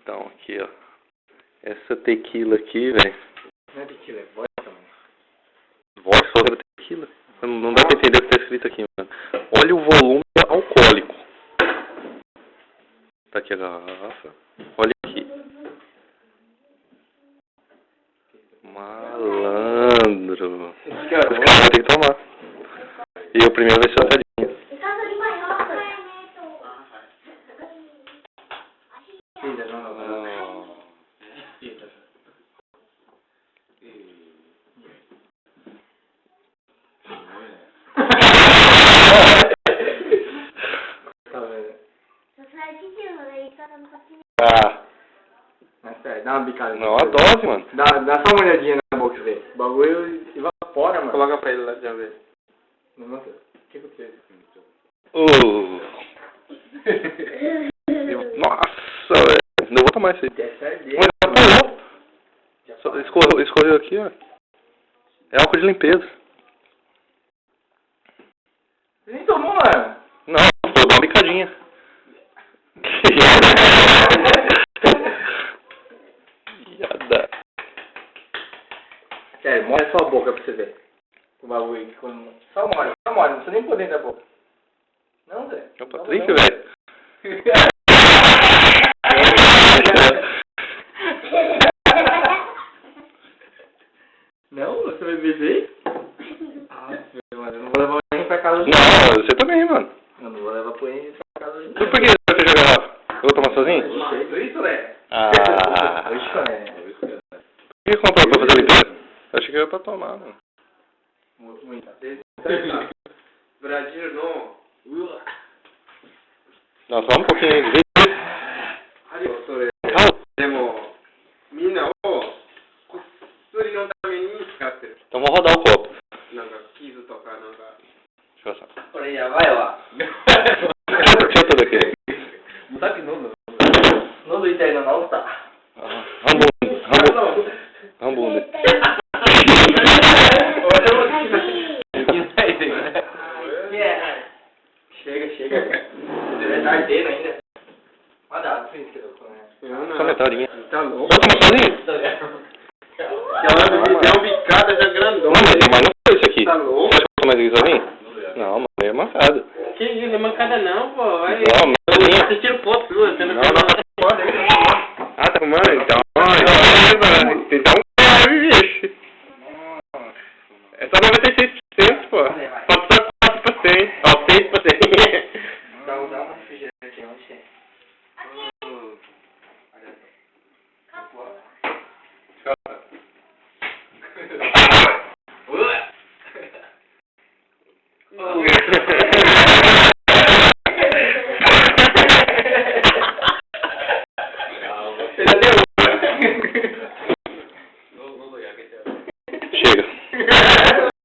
Então, aqui, ó. Essa tequila aqui, velho. Não é tequila, é vodka, mano. Vodka era tequila? Não dá pra entender o que tá escrito aqui, mano. Olha o volume alcoólico. Tá aqui a garrafa. Olha aqui. Malandro. Os caras vão ter que tomar. E o primeiro vai ser o Tadinho. Ah. Mas sério, dá uma bicada. Não, a dose, mano. Dá só uma olhadinha na boca, velho. O bagulho evapora, mano. Coloca pra ele lá de uma vez. Nossa, o que aconteceu? Nossa, velho. Não vou tomar isso aí. É sério? Mas escorreu aqui, ó. É álcool de limpeza. Você nem tomou, mano? Não, vou dar uma bicadinha. Piada. Sério, molha sua boca pra você ver. O bagulho aí, quando... Só molha, não precisa nem pôr dentro da boca. Não, Zé. É o Patrick, velho. Não, você vai beber? Ah, mano, eu não vou levar o Henrique pra casa hoje. Não, você também, mano. Eu não vou levar o Henrique pra casa hoje. Por que você vai jogar garrafa? Eu vou tomar sozinho? Isso, né? Ah. Isso, né? Por que comprou pra fazer limpeza? Eu achei que era pra tomar, mano. Muito. Brasil não. Não, só um pouquinho aí. それでもみんなを薬のために使ってる。 Então vamos rodar o copo. なんか傷とかなんか。 Deixa eu passar. これやばいわ。 Deixa eu todo aqui. さっき飲んだ喉痛いの治った。半分で。Chega. Tá ardendo ainda. Olha a frente que eu tô, né? Só metadinha. Tá louco. Vai tomar sozinho? Ela me deu uma bicada já grandona. Não, mas não foi isso aqui. Tá louco? Você vai tomar isso aqui sozinho? Não, mano, é mancada. Que isso, não é mancada não, pô. Vai. Não, metadinha. Você tira foto sua, você não Não. pode. Ah, tá fumando? Então. Então, vixe. É só 96%, pô. Só precisa 4%. Ó, 6%. Dá uma refrigerante, onde é? Chora.